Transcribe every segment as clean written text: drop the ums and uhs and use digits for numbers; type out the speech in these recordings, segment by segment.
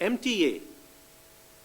MTA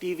TV,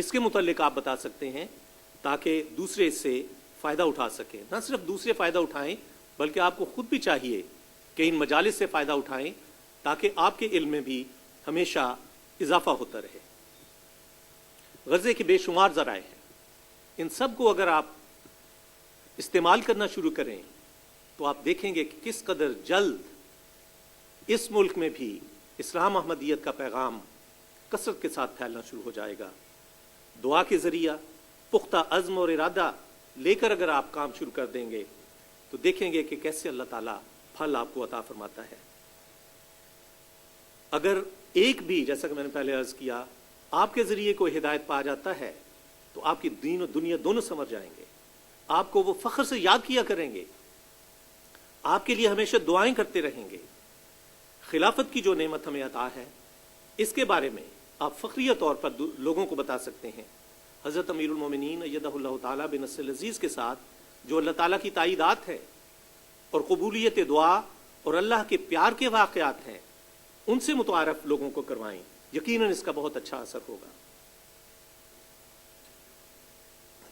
اس کے متعلق آپ بتا سکتے ہیں تاکہ دوسرے اس سے فائدہ اٹھا سکیں. نہ صرف دوسرے فائدہ اٹھائیں بلکہ آپ کو خود بھی چاہیے کہ ان مجالس سے فائدہ اٹھائیں تاکہ آپ کے علم میں بھی ہمیشہ اضافہ ہوتا رہے. غزے کے بے شمار ذرائع ہیں، ان سب کو اگر آپ استعمال کرنا شروع کریں تو آپ دیکھیں گے کہ کس قدر جلد اس ملک میں بھی اسلام احمدیت کا پیغام کثرت کے ساتھ پھیلنا شروع ہو جائے گا. دعا کے ذریعہ پختہ عزم اور ارادہ لے کر اگر آپ کام شروع کر دیں گے تو دیکھیں گے کہ کیسے اللہ تعالیٰ پھل آپ کو عطا فرماتا ہے. اگر ایک بھی، جیسا کہ میں نے پہلے عرض کیا، آپ کے ذریعے کوئی ہدایت پا جاتا ہے تو آپ کی دین و دنیا دونوں سنور جائیں گے. آپ کو وہ فخر سے یاد کیا کریں گے، آپ کے لیے ہمیشہ دعائیں کرتے رہیں گے. خلافت کی جو نعمت ہمیں عطا ہے اس کے بارے میں آپ فخریہ طور پر لوگوں کو بتا سکتے ہیں. حضرت امیر المومنین ایدہ اللہ تعالیٰ بنصر عزیز کے ساتھ جو اللہ تعالیٰ کی تائیدات ہیں اور قبولیت دعا اور اللہ کے پیار کے واقعات ہیں، ان سے متعارف لوگوں کو کروائیں. یقیناً اس کا بہت اچھا اثر ہوگا.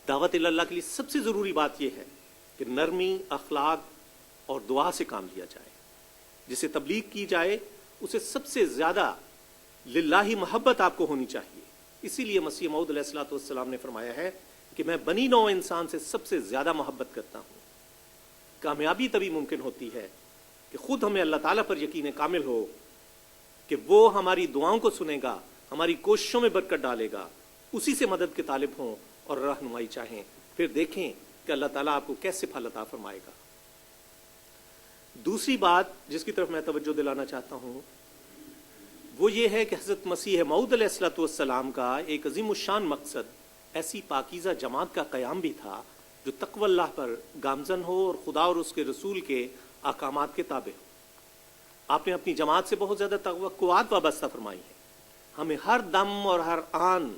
دعوت اللہ کے لیے سب سے ضروری بات یہ ہے کہ نرمی، اخلاق اور دعا سے کام لیا جائے. جسے تبلیغ کی جائے اسے سب سے زیادہ للہ محبت آپ کو ہونی چاہیے. اسی لیے مسیح موعود علیہ الصلوۃ والسلام نے فرمایا ہے کہ میں بنی نوع انسان سے سب سے زیادہ محبت کرتا ہوں. کامیابی تبھی ممکن ہوتی ہے کہ خود ہمیں اللہ تعالیٰ پر یقین کامل ہو کہ وہ ہماری دعاؤں کو سنے گا، ہماری کوششوں میں برکت ڈالے گا، اسی سے مدد کے طالب ہوں اور رہنمائی چاہیں. پھر دیکھیں کہ اللہ تعالیٰ آپ کو کیسے پھل عطا فرمائے گا. دوسری بات جس کی طرف میں توجہ دلانا چاہتا ہوں وہ یہ ہے کہ حضرت مسیح موعود علیہ الصلوۃ والسلام کا ایک عظیم الشان مقصد ایسی پاکیزہ جماعت کا قیام بھی تھا جو تقوی اللہ پر گامزن ہو اور خدا اور اس کے رسول کے احکامات کے تابع ہو. آپ نے اپنی جماعت سے بہت زیادہ توقعات وابستہ فرمائی ہیں. ہمیں ہر دم اور ہر آن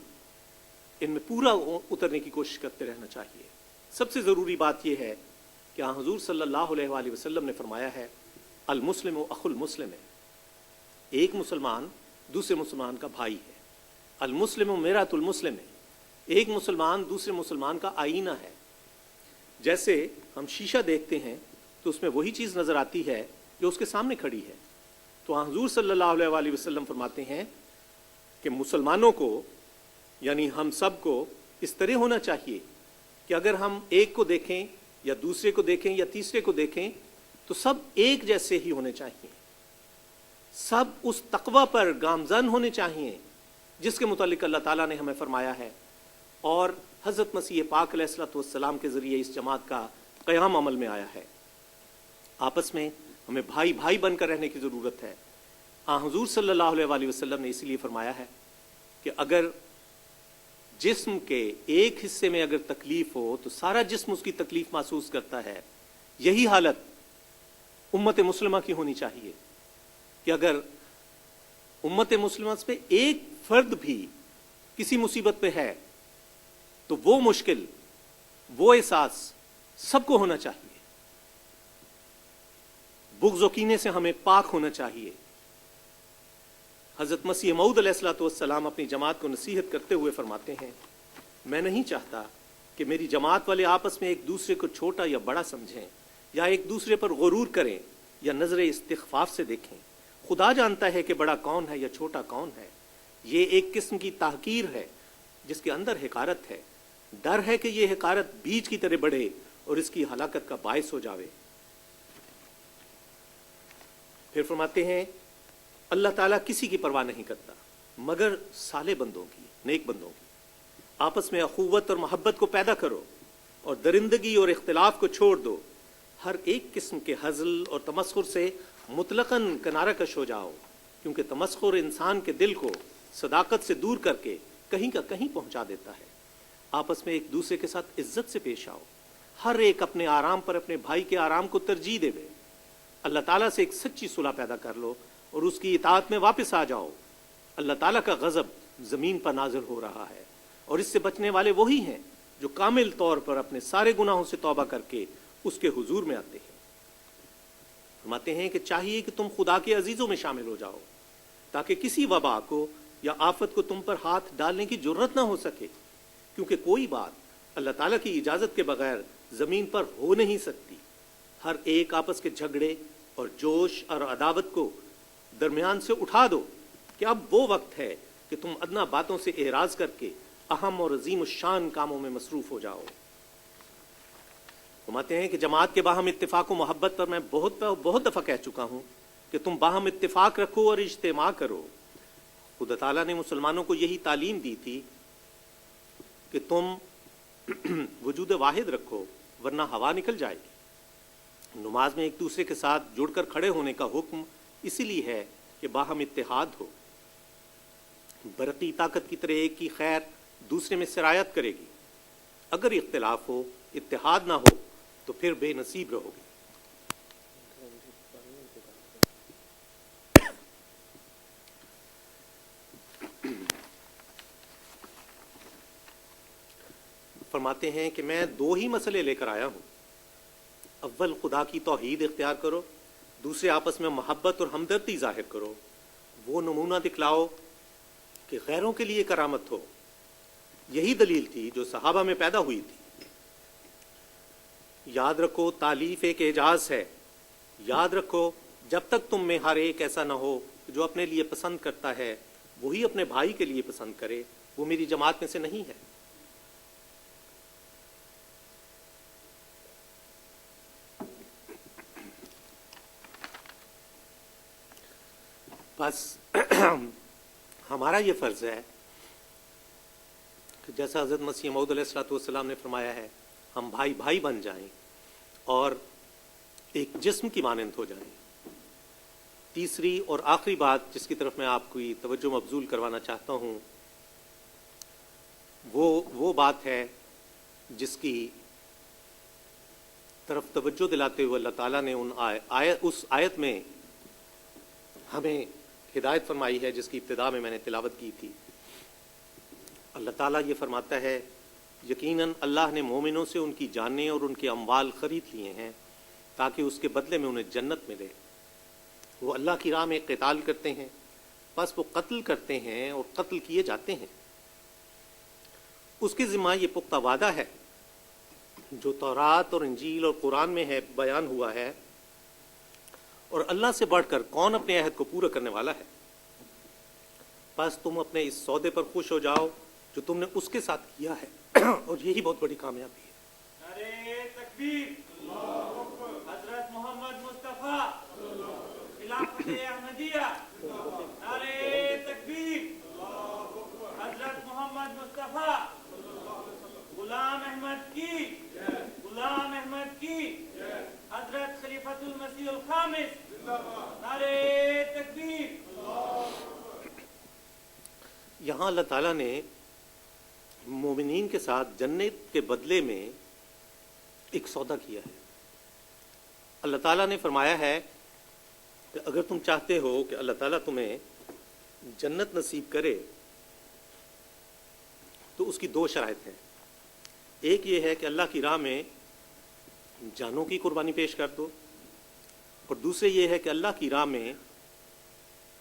ان میں پورا اترنے کی کوشش کرتے رہنا چاہیے. سب سے ضروری بات یہ ہے کہ حضور صلی اللہ علیہ وآلہ وسلم نے فرمایا ہے المسلم اخو المسلم ہے. ایک مسلمان دوسرے مسلمان کا بھائی ہے. المسلم میرات المسلم ہے. ایک مسلمان دوسرے مسلمان کا آئینہ ہے. جیسے ہم شیشہ دیکھتے ہیں تو اس میں وہی چیز نظر آتی ہے جو اس کے سامنے کھڑی ہے. تو حضور صلی اللہ علیہ وآلہ وسلم فرماتے ہیں کہ مسلمانوں کو یعنی ہم سب کو اس طرح ہونا چاہیے کہ اگر ہم ایک کو دیکھیں یا دوسرے کو دیکھیں یا تیسرے کو دیکھیں تو سب ایک جیسے ہی ہونے چاہیے. سب اس تقوی پر گامزن ہونے چاہیے جس کے متعلق اللہ تعالیٰ نے ہمیں فرمایا ہے اور حضرت مسیح پاک علیہ الصلوۃ والسلام کے ذریعے اس جماعت کا قیام عمل میں آیا ہے. آپس میں ہمیں بھائی بھائی بن کر رہنے کی ضرورت ہے. حضور صلی اللہ علیہ وآلہ وسلم نے اسی لیے فرمایا ہے کہ اگر جسم کے ایک حصے میں اگر تکلیف ہو تو سارا جسم اس کی تکلیف محسوس کرتا ہے. یہی حالت امت مسلمہ کی ہونی چاہیے کہ اگر امت مسلمہ پہ ایک فرد بھی کسی مصیبت پہ ہے تو وہ مشکل، وہ احساس سب کو ہونا چاہیے. بغض و کینے سے ہمیں پاک ہونا چاہیے. حضرت مسیح موعود علیہ الصلوۃ والسلام اپنی جماعت کو نصیحت کرتے ہوئے فرماتے ہیں میں نہیں چاہتا کہ میری جماعت والے آپس میں ایک دوسرے کو چھوٹا یا بڑا سمجھیں یا ایک دوسرے پر غرور کریں یا نظر استخفاف سے دیکھیں. خدا جانتا ہے کہ بڑا کون ہے یا چھوٹا کون ہے. یہ ایک قسم کی تحقیر ہے جس کے اندر حقارت ہے. ڈر ہے کہ یہ حقارت بیج کی طرح بڑھے اور اس کی ہلاکت کا باعث ہو جاوے. پھر فرماتے ہیں اللہ تعالیٰ کسی کی پرواہ نہیں کرتا مگر صالح بندوں کی، نیک بندوں کی. آپس میں اخوت اور محبت کو پیدا کرو اور درندگی اور اختلاف کو چھوڑ دو. ہر ایک قسم کے ہزل اور تمسخر سے مطلقاً کنارہ کش ہو جاؤ کیونکہ تمسخر انسان کے دل کو صداقت سے دور کر کے کہیں کا کہیں پہنچا دیتا ہے. آپس میں ایک دوسرے کے ساتھ عزت سے پیش آؤ. ہر ایک اپنے آرام پر اپنے بھائی کے آرام کو ترجیح دے. اللہ تعالیٰ سے ایک سچی صلح پیدا کر لو اور اس کی اطاعت میں واپس آ جاؤ. اللہ تعالیٰ کا غضب زمین پر نازل ہو رہا ہے اور اس سے بچنے والے وہی ہیں جو کامل طور پر اپنے سارے گناہوں سے توبہ کر کے اس کے حضور میں آتے ہیں. فرماتے ہیں کہ چاہیے کہ تم خدا کے عزیزوں میں شامل ہو جاؤ تاکہ کسی وبا کو یا آفت کو تم پر ہاتھ ڈالنے کی جرت نہ ہو سکے، کیونکہ کوئی بات اللہ تعالیٰ کی اجازت کے بغیر زمین پر ہو نہیں سکتی۔ ہر ایک آپس کے جھگڑے اور جوش اور عداوت کو درمیان سے اٹھا دو کہ اب وہ وقت ہے کہ تم ادنا باتوں سے اعراض کر کے اہم اور عظیم الشان کاموں میں مصروف ہو جاؤ۔ فرماتے ہیں کہ جماعت کے باہم اتفاق و محبت پر میں بہت دفعہ کہہ چکا ہوں کہ تم باہم اتفاق رکھو اور اجتماع کرو۔ خدا تعالیٰ نے مسلمانوں کو یہی تعلیم دی تھی کہ تم وجود واحد رکھو ورنہ ہوا نکل جائے گی۔ نماز میں ایک دوسرے کے ساتھ جڑ کر کھڑے ہونے کا حکم اسی لیے ہے کہ باہم اتحاد ہو۔ برقی طاقت کی طرح ایک کی خیر دوسرے میں سرایت کرے گی۔ اگر اختلاف ہو، اتحاد نہ ہو تو پھر بے نصیب رہو گے۔ فرماتے ہیں کہ میں دو ہی مسئلے لے کر آیا ہوں، اول خدا کی توحید اختیار کرو، دوسرے آپس میں محبت اور ہمدردی ظاہر کرو، وہ نمونہ دکھلاؤ کہ غیروں کے لیے کرامت ہو۔ یہی دلیل تھی جو صحابہ میں پیدا ہوئی تھی۔ یاد رکھو تالیف ایک اعجاز ہے، یاد رکھو جب تک تم میں ہر ایک ایسا نہ ہو کہ جو اپنے لیے پسند کرتا ہے وہی اپنے بھائی کے لیے پسند کرے، وہ میری جماعت میں سے نہیں ہے۔ بس ہمارا یہ فرض ہے کہ جیسا حضرت مسیح موعود علیہ الصلوۃ والسلام نے فرمایا ہے، ہم بھائی بھائی بن جائیں اور ایک جسم کی مانند ہو جائیں۔ تیسری اور آخری بات جس کی طرف میں آپ کی توجہ مبذول کروانا چاہتا ہوں وہ بات ہے جس کی طرف توجہ دلاتے ہوئے اللہ تعالیٰ نے اس آیت میں ہمیں ہدایت فرمائی ہے جس کی ابتدا میں نے تلاوت کی تھی۔ اللہ تعالیٰ یہ فرماتا ہے، یقیناً اللہ نے مومنوں سے ان کی جانیں اور ان کے اموال خرید لیے ہیں تاکہ اس کے بدلے میں انہیں جنت ملے۔ وہ اللہ کی راہ میں قتال کرتے ہیں، بس وہ قتل کرتے ہیں اور قتل کیے جاتے ہیں۔ اس کے ذمہ یہ پختہ وعدہ ہے جو تورات اور انجیل اور قرآن میں ہے، بیان ہوا ہے، اور اللہ سے بڑھ کر کون اپنے عہد کو پورا کرنے والا ہے؟ بس تم اپنے اس سودے پر خوش ہو جاؤ جو تم نے اس کے ساتھ کیا ہے، اور یہی بہت بڑی کامیابی ہے۔ نعرے تکبیر، حضرت محمد مصطفیٰ، خلافت احمدیہ، نعرے تکبیر، حضرت محمد مصطفیٰ، غلام احمد کی، غلام احمد کی، حضرت خلیفۃ المسیح الخامس، نعرے تکبیر۔ یہاں اللہ تعالیٰ نے مومنین کے ساتھ جنت کے بدلے میں ایک سودا کیا ہے۔ اللہ تعالیٰ نے فرمایا ہے کہ اگر تم چاہتے ہو کہ اللہ تعالیٰ تمہیں جنت نصیب کرے تو اس کی دو شرائط ہیں۔ ایک یہ ہے کہ اللہ کی راہ میں جانوں کی قربانی پیش کر دو، اور دوسرے یہ ہے کہ اللہ کی راہ میں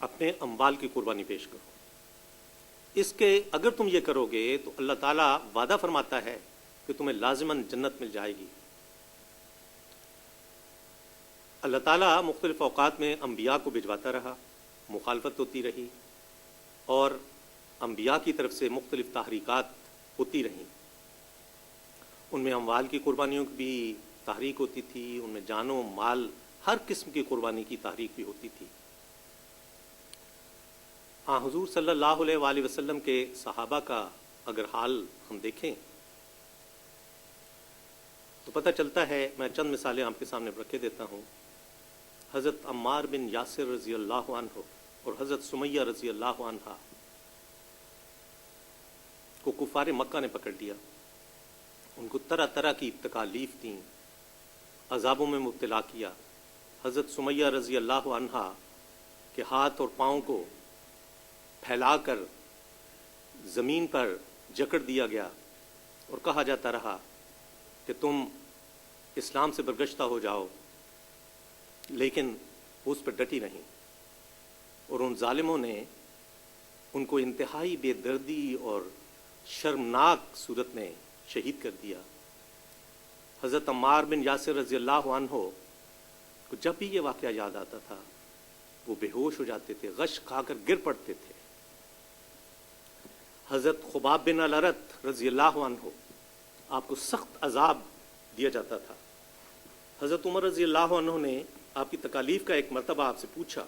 اپنے اموال کی قربانی پیش کرو۔ اس کے اگر تم یہ کرو گے تو اللہ تعالیٰ وعدہ فرماتا ہے کہ تمہیں لازماً جنت مل جائے گی۔ اللہ تعالیٰ مختلف اوقات میں انبیاء کو بھجواتا رہا، مخالفت ہوتی رہی، اور انبیاء کی طرف سے مختلف تحریکات ہوتی رہیں۔ ان میں اموال کی قربانیوں کی بھی تحریک ہوتی تھی، ان میں جانوں مال ہر قسم کی قربانی کی تحریک بھی ہوتی تھی۔ ہاں، حضور صلی اللہ علیہ وآلہ وسلم کے صحابہ کا اگر حال ہم دیکھیں تو پتہ چلتا ہے، میں چند مثالیں آپ کے سامنے رکھے دیتا ہوں۔ حضرت عمار بن یاسر رضی اللہ عنہ اور حضرت سمیہ رضی اللہ عنہ کو کفار مکہ نے پکڑ لیا، ان کو طرح طرح کی تکالیف دیں، عذابوں میں مبتلا کیا۔ حضرت سمیہ رضی اللہ عنہ کے ہاتھ اور پاؤں کو پھیلا کر زمین پر جکڑ دیا گیا اور کہا جاتا رہا کہ تم اسلام سے برگشتہ ہو جاؤ، لیکن وہ اس پر ڈٹی نہیں، اور ان ظالموں نے ان کو انتہائی بے دردی اور شرمناک صورت میں شہید کر دیا۔ حضرت عمار بن یاسر رضی اللہ عنہ کو جب بھی یہ واقعہ یاد آتا تھا وہ بے ہوش ہو جاتے تھے، غش کھا کر گر پڑتے تھے۔ حضرت خباب بن الارت رضی اللہ عنہ، آپ کو سخت عذاب دیا جاتا تھا۔ حضرت عمر رضی اللہ عنہ نے آپ کی تکالیف کا ایک مرتبہ آپ سے پوچھا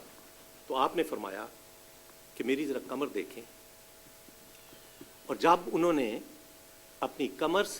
تو آپ نے فرمایا کہ میری ذرا کمر دیکھیں، اور جب انہوں نے اپنی کمر سے